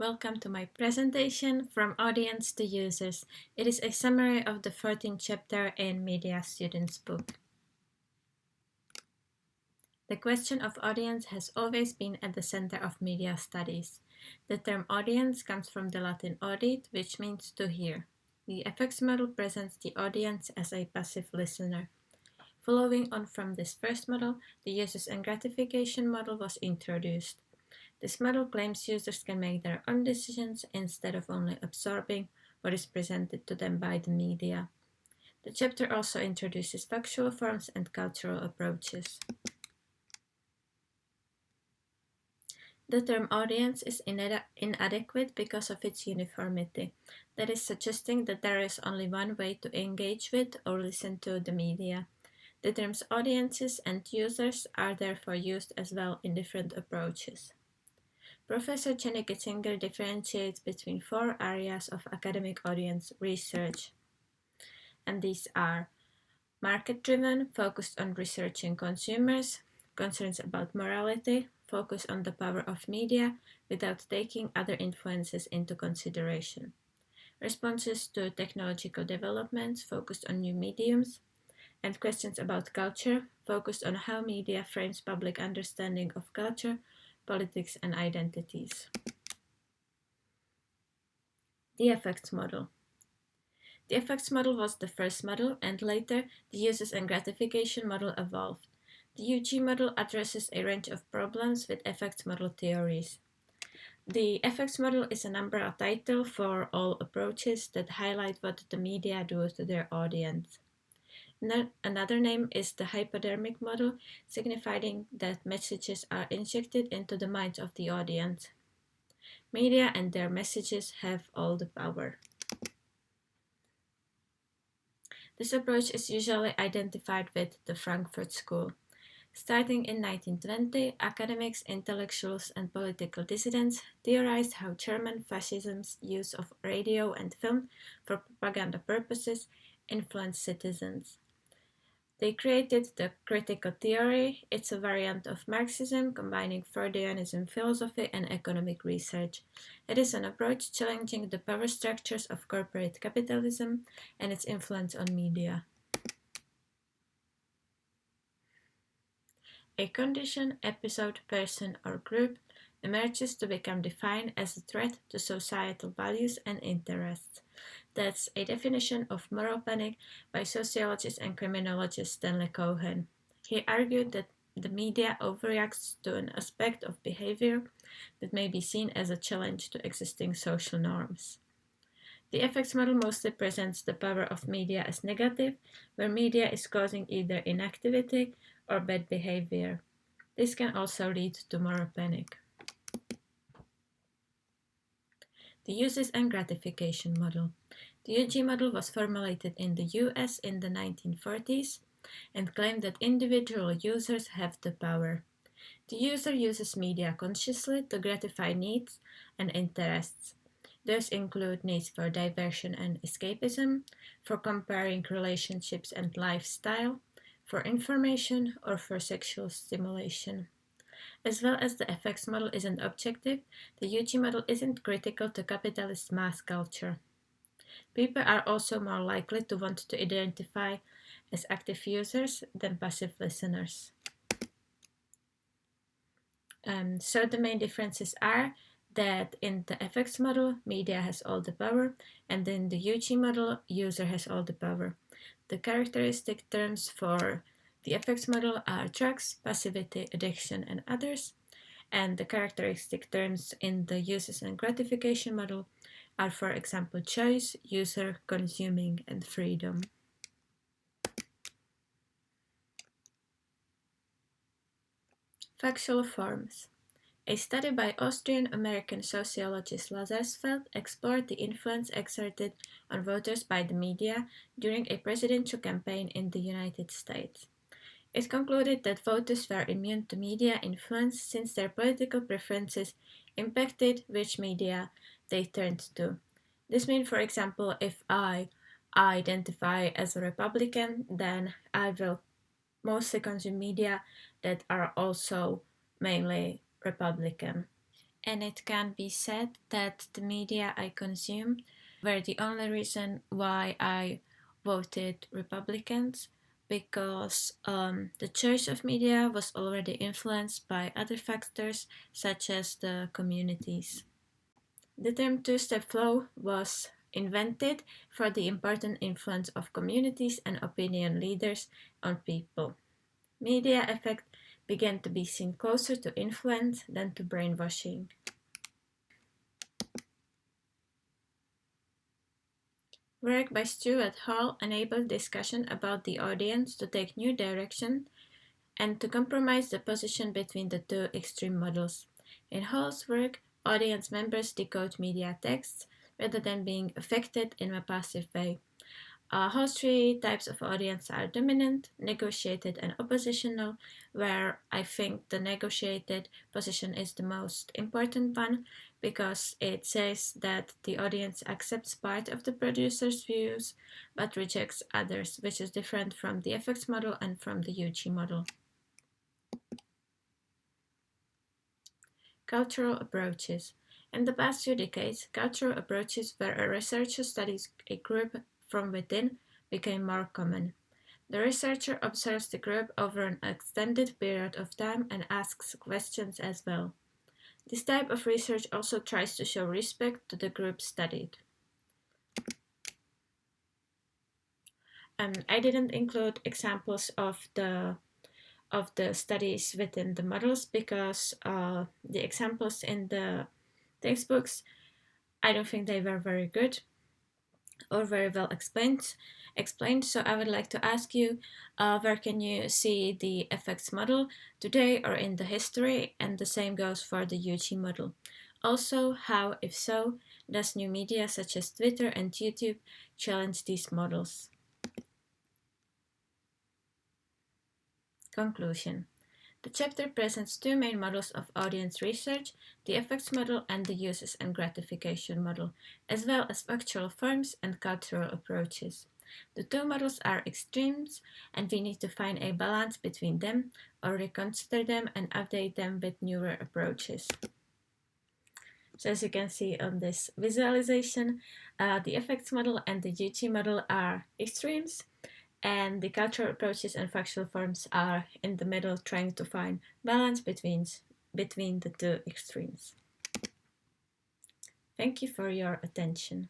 Welcome to my presentation from audience to users. It is a summary of the 14th chapter in Media Students' book. The question of audience has always been at the center of media studies. The term audience comes from the Latin audit, which means to hear. The FX model presents the audience as a passive listener. Following on from this first model, the uses and gratification model was introduced. This model claims users can make their own decisions instead of only absorbing what is presented to them by the media. The chapter also introduces factual forms and cultural approaches. The term audience is inadequate because of its uniformity, that is, suggesting that there is only one way to engage with or listen to the media. The terms audiences and users are therefore used as well in different approaches. Professor Jenny Getzinger differentiates between 4 areas of academic audience research, and these are market-driven, focused on researching consumers, concerns about morality, focus on the power of media without taking other influences into consideration, responses to technological developments focused on new mediums, and questions about culture, focused on how media frames public understanding of culture, politics, and identities. The effects model. The effects model was the first model, and later the uses and gratification model evolved. The UG model addresses a range of problems with effects model theories. The effects model is an umbrella title for all approaches that highlight what the media do to their audience. Another name is the hypodermic model, signifying that messages are injected into the minds of the audience. Media and their messages have all the power. This approach is usually identified with the Frankfurt School. Starting in 1920, academics, intellectuals, and political dissidents theorized how German fascism's use of radio and film for propaganda purposes influenced citizens. They created the critical theory. It's a variant of Marxism combining Freudianism philosophy and economic research. It is an approach challenging the power structures of corporate capitalism and its influence on media. A condition, episode, person, or group emerges to become defined as a threat to societal values and interests. That's a definition of moral panic by sociologist and criminologist Stanley Cohen. He argued that the media overreacts to an aspect of behavior that may be seen as a challenge to existing social norms. The effects model mostly presents the power of media as negative, where media is causing either inactivity or bad behavior. This can also lead to moral panic. The uses and gratification model. The UG model was formulated in the US in the 1940s and claimed that individual users have the power. The user uses media consciously to gratify needs and interests. Those include needs for diversion and escapism, for comparing relationships and lifestyle, for information, or for sexual stimulation. As well as the effects model isn't objective, the UG model isn't critical to capitalist mass culture. People are also more likely to want to identify as active users than passive listeners. So the main differences are that in the effects model, media has all the power, and in the UG model, user has all the power. The characteristic terms for the effects model are drugs, passivity, addiction, and others, and the characteristic terms in the uses and gratification model are, for example, choice, user, consuming, and freedom. Factual forms. A study by Austrian-American sociologist Lazarsfeld explored the influence exerted on voters by the media during a presidential campaign in the United States. It concluded that voters were immune to media influence since their political preferences impacted which media they turned to. This means, for example, if I identify as a Republican, then I will mostly consume media that are also mainly Republican. And it can be said that the media I consumed were the only reason why I voted Republicans, because the choice of media was already influenced by other factors such as the communities. The term two-step flow was invented for the important influence of communities and opinion leaders on people. Media effect began to be seen closer to influence than to brainwashing. Work by Stuart Hall enabled discussion about the audience to take new direction and to compromise the position between the two extreme models. In Hall's work, audience members decode media texts rather than being affected in a passive way. Hall's three types of audience are dominant, negotiated, and oppositional, where I think the negotiated position is the most important one because it says that the audience accepts part of the producer's views but rejects others, which is different from the effects model and from the UG model. Cultural approaches. In the past few decades, cultural approaches where a researcher studies a group from within became more common. The researcher observes the group over an extended period of time and asks questions as well. This type of research also tries to show respect to the group studied. I didn't include examples of the studies within the models because the examples in the textbooks, I don't think they were very good or very well explained. So I would like to ask you, where can you see the effects model today or in the history? And the same goes for the UG model. Also, how, if so, does new media such as Twitter and YouTube challenge these models? Conclusion. The chapter presents two main models of audience research, the effects model and the uses and gratification model, as well as factual forms and cultural approaches. The two models are extremes, and we need to find a balance between them or reconsider them and update them with newer approaches. So as you can see on this visualization, the effects model and the UG model are extremes, and the cultural approaches and factual forms are in the middle, trying to find balance between the two extremes. Thank you for your attention.